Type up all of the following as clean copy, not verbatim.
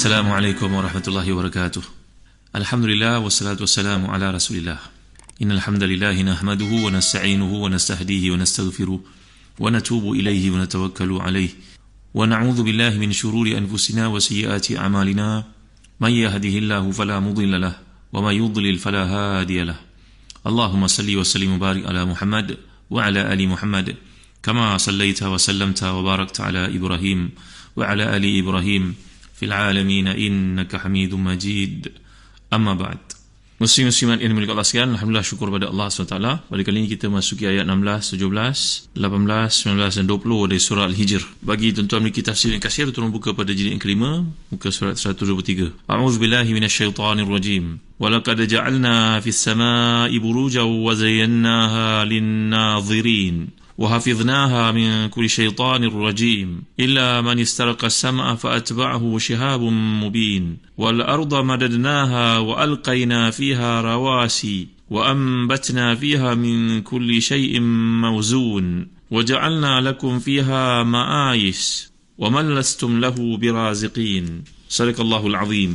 Assalamualaikum warahmatullahi wabarakatuh. Alhamdulillah wassalatu wassalamu ala Rasulillah. Innal hamdalillah nahmaduhu wa nasta'inuhu wa nastahdihi wa nastaghfiruh wa natubu ilayhi wa natawakkalu alayhi wa na'udzu billahi min shururi anfusina wa sayyiati a'malina. May yahdihillahu fala mudilla lahu wa may yudlil fala hadiya lahu. Allahumma salli wa sallim wa barik ala Muhammad wa ala ali Muhammad kama sallaita wa sallamta wa barakta ala Ibrahim wa ala ali Ibrahim fil alamin innaka Hamidum Majid. Amma ba'd. Muslim-muslimat yang dimiliki Allah sekalian, alhamdulillah syukur pada Allah SWT. Pada kali ini kita masuki ayat 16, 17, 18, 19 dan 20 dari surah Al-Hijr. Bagi tuan-tuan memiliki tafsir yang kasir, turun buka pada jilid yang kelima, muka surat 123. A'udzubillahi minasyaitanir rajim. Walaqad ja'alna fis samaa'i burujan wa zayyanaha lin-nadhirin. وحفظناها من كل شيطان رجيم إلا من استرق السمع فأتبعه شهاب مبين والأرض مددناها وألقينا فيها رواسي وأنبتنا فيها من كل شيء موزون وجعلنا لكم فيها معايش ومن لستم له برازقين. صدق الله العظيم.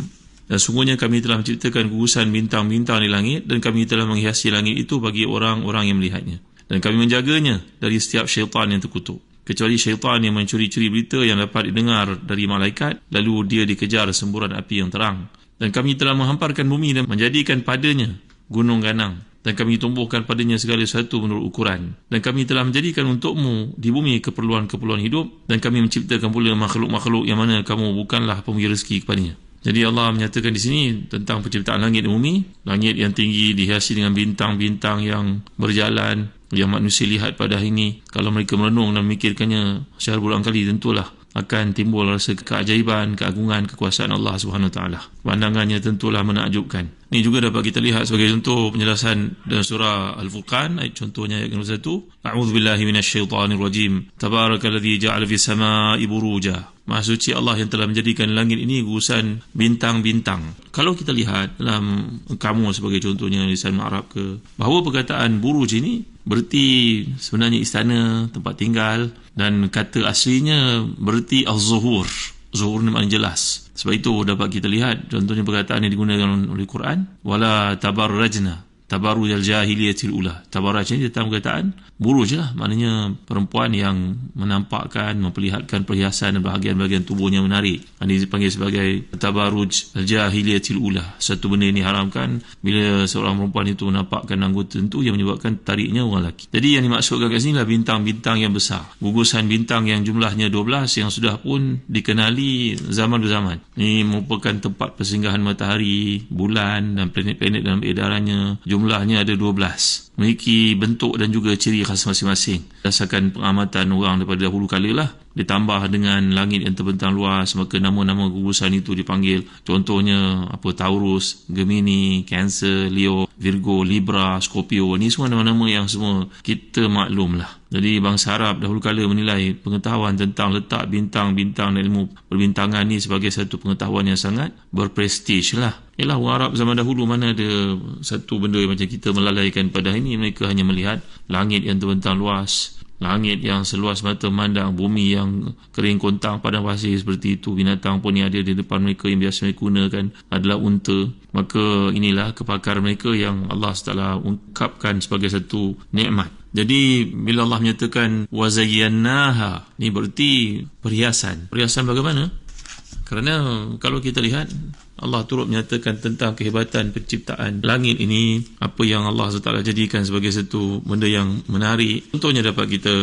Dan sungguhnya kami telah menciptakan gugusan bintang-bintang di langit dan kami telah menghiasi langit itu bagi orang-orang yang melihatnya. Dan kami menjaganya dari setiap syaitan yang terkutuk, kecuali syaitan yang mencuri-curi berita yang dapat didengar dari malaikat, lalu dia dikejar semburan api yang terang. Dan kami telah menghamparkan bumi dan menjadikan padanya gunung ganang, dan kami tumbuhkan padanya segala sesuatu menurut ukuran. Dan kami telah menjadikan untukmu di bumi keperluan-keperluan hidup, dan kami menciptakan pula makhluk-makhluk yang mana kamu bukanlah pemberi rezeki kepadanya. Jadi Allah menyatakan di sini tentang penciptaan langit dan bumi. Langit yang tinggi dihiasi dengan bintang-bintang yang berjalan, yang manusia lihat pada hari ini. Kalau mereka merenung dan memikirkannya secara berulang kali, tentulah akan timbul rasa keajaiban, keagungan, kekuasaan Allah SWT. Pandangannya tentulah menakjubkan. Ini juga dapat kita lihat sebagai contoh penjelasan dalam surah Al-Furqan, ayat contohnya ayat ke-1. A'udzubillahi minasyaitanirrajim. Tabarakalladzi ja'ala fis samaa'i buruja. Maha suci Allah yang telah menjadikan langit ini gugusan bintang-bintang. Kalau kita lihat dalam kamus sebagai contohnya lisan Arab ke, bahawa perkataan buruj ini berarti sebenarnya istana, tempat tinggal, dan kata aslinya berarti az-zuhur. Zuhur ni maknanya jelas. Sebab itu dapat kita lihat contohnya perkataan yang digunakan oleh Quran, wala tabarrajna tabarrujal jahiliyatil ula. Tabarraj ini datang perkataan buruj lah, maknanya perempuan yang menampakkan, memperlihatkan perhiasan dan bahagian-bahagian tubuhnya menarik. Ini dipanggil sebagai tabarruj al-jahiliyatil ula. Satu benda ini haramkan bila seorang perempuan itu menampakkan anggota tertentu yang menyebabkan tariknya orang lelaki. Jadi yang dimaksudkan kat sini adalah bintang-bintang yang besar. Gugusan bintang yang jumlahnya 12 yang sudah pun dikenali zaman berzaman. Ini merupakan tempat persinggahan matahari, bulan dan planet-planet dalam edarannya. Jumlahnya ada 12. Memiliki bentuk dan juga ciri khas masing-masing. Berdasarkan pengamatan orang daripada dahulu kala lah. Ditambah dengan langit yang terbentang luas, maka nama-nama gugusan itu dipanggil. Contohnya Taurus, Gemini, Cancer, Leo, Virgo, Libra, Scorpio. Ini semua nama-nama yang semua kita maklum lah. Jadi bangsa Arab dahulu kala menilai pengetahuan tentang letak bintang-bintang dan ilmu perbintangan ni sebagai satu pengetahuan yang sangat berprestij lah. Ialah orang Arab zaman dahulu mana ada satu benda yang macam kita melalaikan pada hari ini. Mereka hanya melihat langit yang terbentang luas, langit yang seluas mata memandang, bumi yang kering kontang padang pasir seperti itu. Binatang pun yang ada di depan mereka yang biasa mereka gunakan adalah unta. Maka inilah kepakaran mereka yang Allah SWT ungkapkan sebagai satu nikmat. Jadi bila Allah menyatakan wazayyannaha, ini berarti perhiasan. Perhiasan bagaimana? Kerana kalau kita lihat Allah turut menyatakan tentang kehebatan penciptaan langit ini, apa yang Allah SWT jadikan sebagai satu benda yang menarik. Contohnya dapat kita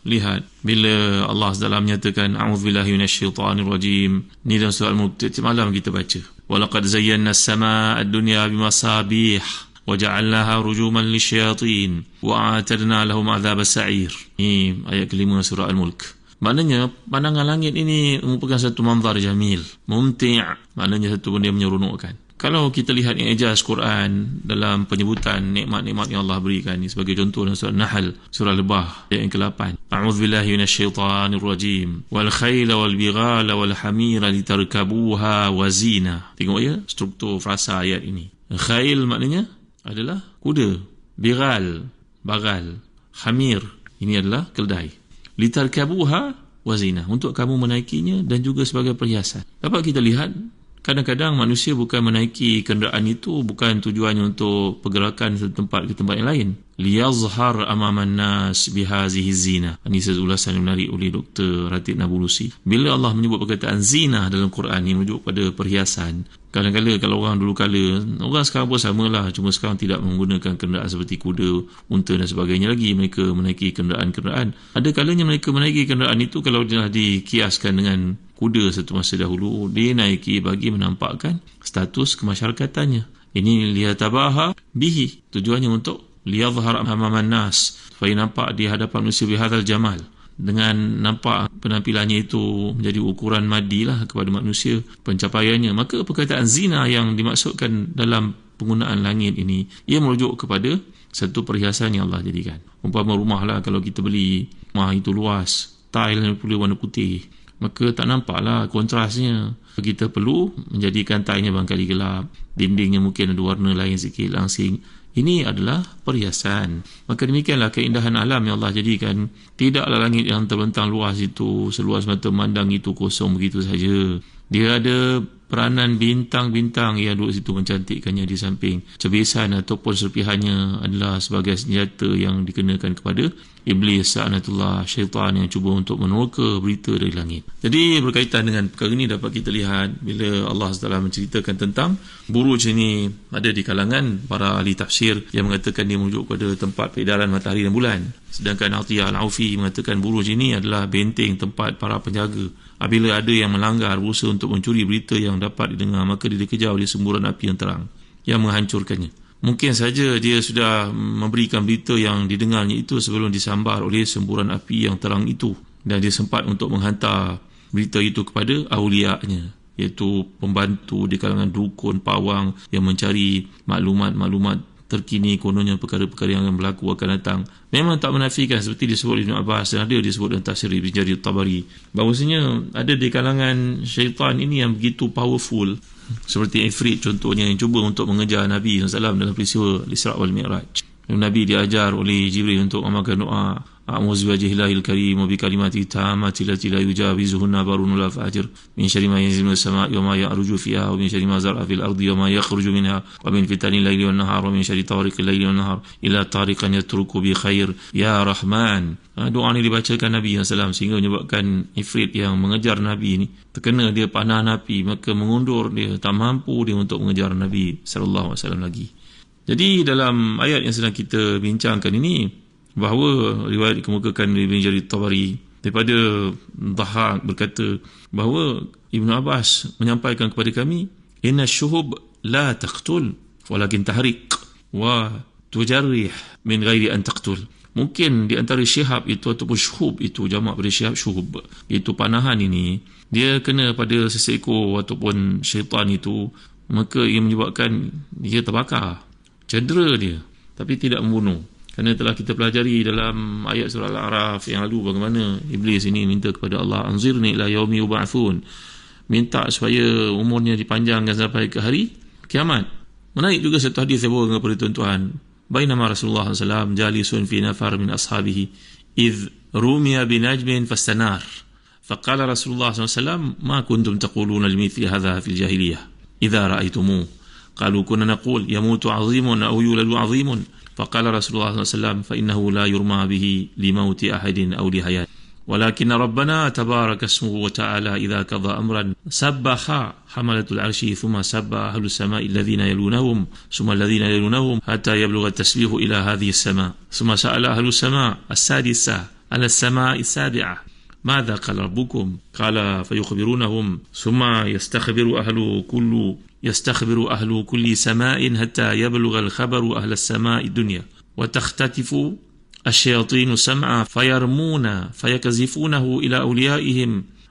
lihat bila Allah SWT menyatakan a'udzubillahi minasyaitanirrajim. Ini dalam surah Al-Mulk, tiap malam kita baca. Walaqad zayyana as-samaa'a ad-dunya bimasabih وَجَعَلْنَاهَا رُجُومًا لِلشَّيَاطِينِ وَأَعْتَدْنَا لَهُمْ عَذَابَ السَّعِيرِ. Ini ayat kelima surah Al-Mulk. Maknanya pandangan langit ini merupakan satu manzar jamil, mumti', maknanya satu benda yang menyeronokkan. Kalau kita lihat i'jaz Quran dalam penyebutan nikmat-nikmat yang Allah berikan ini, sebagai contoh dalam surah Nahl, surah Lebah ayat yang ke-8. A'udzubillahi minasyaitanirrajim. Wal khayla wal bighala wal hamira litarkabuha wa zina. Tengok ya struktur frasa ayat ini. Khayl maknanya adalah kuda, bighal, bagal, hamir, ini adalah keldai. Litarkabuha wa zina, untuk kamu menaikinya dan juga sebagai perhiasan. Dapat kita lihat kadang-kadang manusia bukan menaiki kenderaan itu bukan tujuannya untuk pergerakan satu tempat ke tempat yang lain. Liyazhar amaman nas bihazihi zina. Ini ulasan yang menarik oleh Dr. Ratib Nabulusi. Bila Allah menyebut perkataan zina dalam Quran ini merujuk pada perhiasan. Kadang-kadang kalau orang dulu kala, orang sekarang pun samalah, cuma sekarang tidak menggunakan kenderaan seperti kuda, unta dan sebagainya lagi. Mereka menaiki kenderaan-kenderaan. Ada kalanya mereka menaiki kenderaan itu kalau telah dikiaskan dengan kuda satu masa dahulu, dia naiki bagi menampakkan status kemasyarakatannya. Ini liyatabaha bihi, tujuannya untuk liyadhhar amaman nas, supaya nampak di hadapan manusia bihadzal jamal, dengan nampak penampilannya itu menjadi ukuran madilah kepada manusia pencapaiannya. Maka perkataan zina yang dimaksudkan dalam penggunaan langit ini, ia merujuk kepada satu perhiasan yang Allah jadikan. Umpama rumah lah, kalau kita beli rumah itu luas, tile pula warna putih, maka tak nampaklah kontrasnya. Kita perlu menjadikan tile-nya barangkali gelap, dindingnya mungkin ada warna lain sikit langsing. Ini adalah perhiasan. Maka demikianlah keindahan alam yang Allah jadikan. Tidaklah langit yang terbentang luas itu, seluas mata memandang itu kosong begitu saja. Dia ada peranan bintang-bintang yang duduk situ mencantikkannya di samping. Cebisan ataupun serpihannya adalah sebagai senjata yang dikenakan kepada iblis, sa'anatullah, syaitan yang cuba untuk menerka berita dari langit. Jadi berkaitan dengan perkara ini dapat kita lihat bila Allah SWT menceritakan tentang buruj ini, ada di kalangan para ahli tafsir yang mengatakan dia merujuk pada tempat peredaran matahari dan bulan. Sedangkan Atiyah Al-Aufi mengatakan buruj ini adalah benteng tempat para penjaga. Apabila ada yang melanggar, berusaha untuk mencuri berita yang dapat didengar, maka dia dikejar oleh semburan api yang terang yang menghancurkannya. Mungkin saja dia sudah memberikan berita yang didengarnya itu sebelum disambar oleh semburan api yang terang itu, dan dia sempat untuk menghantar berita itu kepada awliya-nya, iaitu pembantu di kalangan dukun, pawang yang mencari maklumat-maklumat terkini, kononnya perkara-perkara yang berlaku akan datang. Memang tak menafikan seperti disebut Ibn Abbas dan ada disebut dalam tafsir Ibn Jarir Tabari, bahawasanya ada di kalangan syaitan ini yang begitu powerful, seperti Ifrit contohnya yang cuba untuk mengejar Nabi SAW dalam peristiwa Isra' wal Mi'raj. Nabi diajar oleh Jibril untuk mengamalkan doa a'udzu biwajhillahil karim wa bi kalimatihi tammati allati la yujawizuhunna barun wala fajir min syarri ma yanzilu minas sama'i wa ma ya'ruju fiha wa min syarri ma zar'a fil ardi wa ma yakhruju minha wa min fitanil laili wan nahar wa min syarri tariqil laili wan nahar ila tariqan yatruku bi khair ya rahman. Doa ini dibacakan Nabi SAW sehingga menyebabkan Ifrit yang mengejar Nabi ini terkena dia panah Nabi, maka mengundur dia, tak mampu dia untuk mengejar Nabi SAW lagi. Jadi dalam ayat yang sedang kita bincangkan ini, bahawa riwayat dikemukakan oleh Ibn Jarir Tabari daripada Dhahak berkata bahawa Ibn Abbas menyampaikan kepada kami, inna syuhub la taqtul walakin tahriq wa tujarrih min ghairi an taqtul. Mungkin di antara syihab itu ataupun syuhub itu jamak pada syihab syuhub, iaitu panahan ini, dia kena pada seseekor ataupun syaitan itu, maka ia menyebabkan dia terbakar, cedera dia, tapi tidak membunuh. Kerana telah kita pelajari dalam ayat surah Al-A'raf yang lalu bagaimana iblis ini minta kepada Allah, anzirni ila yaumi yub'atsun, minta supaya umurnya dipanjangkan sampai ke hari kiamat. Menarik juga satu hadis yang bawa kepada tuan-tuan, bainama Rasulullah SAW jalisun fi nafar min ashabihi idh rumiya binajmin fastanar faqala Rasulullah SAW ma kuntum taquluna limithli hadha fil jahiliyah idha ra'aytumuh qalu kunna naqul yamutu 'azimun aw yuladu 'azimun faqala Rasulullah SAW fa innahu la yurma bihi limauti ahadin aw lihayat walakin rabbana tabaraka ismuhu wa ta'ala idha qada amran sabbaha hamalatul arshi thumma sabba ahlus sama'i alladhina yalunahum thumma alladhina yalunahum hatta yablugha at-tasbihu ila hadhihi as-sama' thumma sa'ala ahlus sama' as-sadisa ala as-sama'i as-sabi'ah ماذا قال ربكم قال فيخبرونهم ثم يستخبر أهل كل سماء حتى يبلغ الخبر أهل السماء الدنيا وتختطف الشياطين سمعا فيرمون فيكذفونه إلى أوليائهم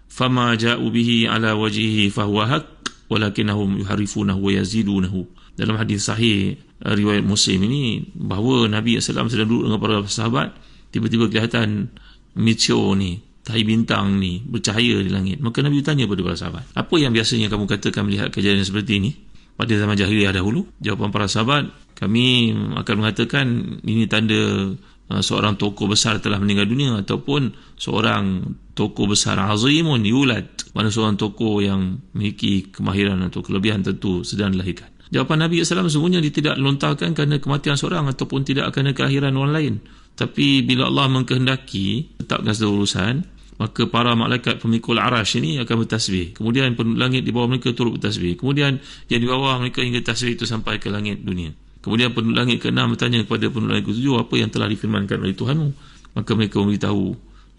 فما جاءوا به على وجهه فهو حق ولكنهم يحرفونه ويزيدونه. Dalam hadis sahih riwayat Muslim ini, bahawa Nabi SAW sedang duduk dengan para sahabat, tiba-tiba kelihatan meteor ni, tahi bintang ni bercahaya di langit. Maka Nabi tanya kepada para sahabat, apa yang biasanya kamu katakan melihat kejadian seperti ini pada zaman jahiliyah dahulu? Jawapan para sahabat, kami akan mengatakan ini tanda seorang tokoh besar telah meninggal dunia, ataupun seorang tokoh besar azimun yulad, mana seorang tokoh yang memiliki kemahiran atau kelebihan tentu sedang dilahirkan. Jawapan Nabi SAW sesungguhnya dia tidak lontarkan kerana kematian seorang ataupun tidak kerana kelahiran orang lain. Tapi bila Allah mengkehendaki tetapkan satu urusan, maka para malaikat pemikul arash ini akan bertasbih. Kemudian penduduk langit di bawah mereka turut bertasbih. Kemudian yang di bawah mereka hingga tasbih itu sampai ke langit dunia. Kemudian penduduk langit ke-6 bertanya kepada penduduk langit ke-7, apa yang telah difirmankan oleh Tuhanmu? Maka mereka memberitahu.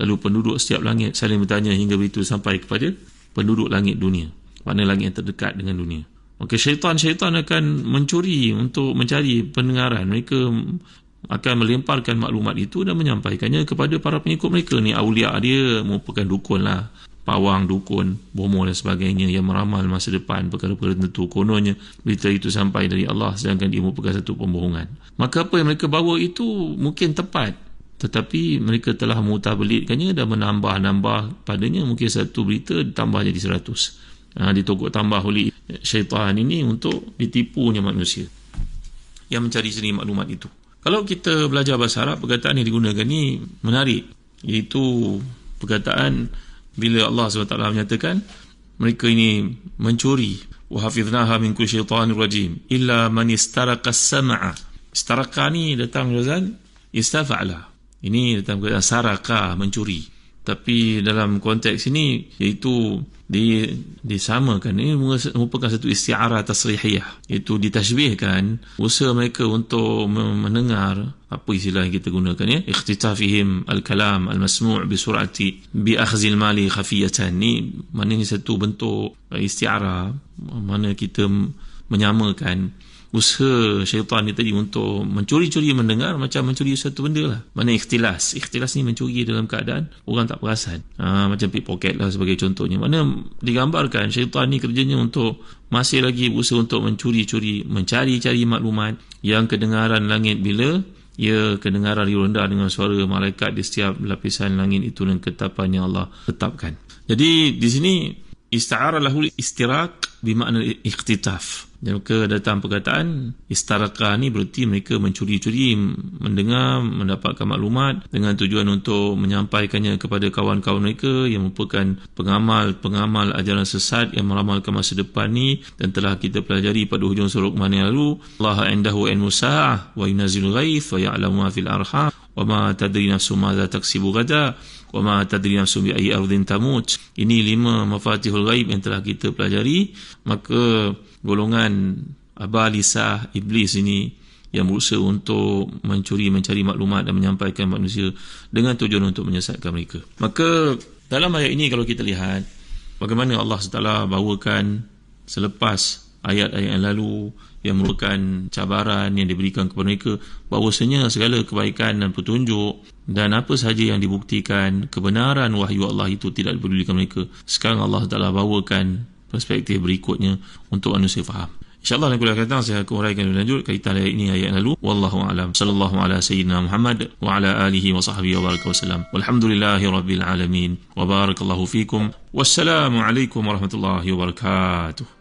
Lalu penduduk setiap langit saling bertanya hingga begitu sampai kepada penduduk langit dunia, mana langit yang terdekat dengan dunia. Maka syaitan akan mencuri untuk mencari pendengaran. Mereka akan melemparkan maklumat itu dan menyampaikannya kepada para pengikut mereka. Ni awliya dia merupakan dukun lah, pawang, dukun, bomoh dan sebagainya yang meramal masa depan perkara-perkara tertentu. Kononnya berita itu sampai dari Allah sedangkan dia merupakan satu pembohongan. Maka apa yang mereka bawa itu mungkin tepat, tetapi mereka telah mutabelitkannya dan menambah padanya. Mungkin satu berita ditambah jadi 100. Ditogok tambah oleh syaitan ini untuk ditipunya manusia yang mencari sendiri maklumat itu. Kalau kita belajar bahasa Arab, perkataan yang digunakan ni menarik, iaitu perkataan bila Allah SWT menyatakan mereka ini mencuri, wa hafiznaha min kulli syaitanir rajim illa man istaraka as-sam'a. Istaraka ni datang wazan istafa'ala. Ini datang perkataan saraka, mencuri. Tapi dalam konteks ini iaitu disamakan, ini merupakan satu isti'arah tasrihiyah, iaitu ditashbihkan usaha mereka untuk mendengar, apa istilah yang kita gunakan ya, ikhtitafihim al-kalam al-masmu' bi sur'ati bi akhzil mali khafiyatan. Ni maknanya satu bentuk isti'arah mana kita menyamakan usaha syaitan ni tadi untuk mencuri-curi mendengar macam mencuri satu benda lah. Mana ikhtilas ni mencuri dalam keadaan orang tak perasan, macam pickpocket lah sebagai contohnya. Mana digambarkan syaitan ni kerjanya untuk masih lagi usaha untuk mencuri-curi, mencari-cari maklumat yang kedengaran langit bila ia kedengaran rendah dengan suara malaikat di setiap lapisan langit itu dan ketetapan yang Allah tetapkan. Jadi di sini ista'ara lahul istirak bermakna ikhtitaf. Dan maka datang perkataan istaraka ni berarti mereka mencuri-curi mendengar, mendapatkan maklumat dengan tujuan untuk menyampaikannya kepada kawan-kawan mereka yang merupakan pengamal ajaran sesat yang meramalkan masa depan ni. Dan telah kita pelajari pada hujung surah Luqman yang lalu, Allah indahu ilmu sa'ah wa yunazzilul ghaith wa ya'lamu ma fil arham wa ma tadri nafsun madza taksibu ghadan wa ma tadri nafsun bi ayyi ardhin tamut. Ini 5 mafatihul ghaib yang telah kita pelajari. Maka golongan abalisah iblis ini yang berusaha untuk mencari maklumat dan menyampaikan manusia dengan tujuan untuk menyesatkan mereka. Maka dalam ayat ini kalau kita lihat bagaimana Allah SWT bawakan selepas ayat-ayat yang lalu yang merupakan cabaran yang diberikan kepada mereka, bahawasanya segala kebaikan dan petunjuk dan apa sahaja yang dibuktikan kebenaran wahyu Allah itu tidak dipedulikan mereka. Sekarang Allah Ta'ala bawakan perspektif berikutnya untuk manusia faham. InsyaAllah yang kuliah datang saya akan uraikan lebih lanjut kaitan ayat ini ayat lalu. Wallahu a'lam. Sallallahu ala sayyidina Muhammad wa ala alihi wa sahbihi wa baraka wasallam. Walhamdulillahi rabbil alamin. Wa barakallahu fikum. Wassalamu alaikum warahmatullahi wabarakatuh.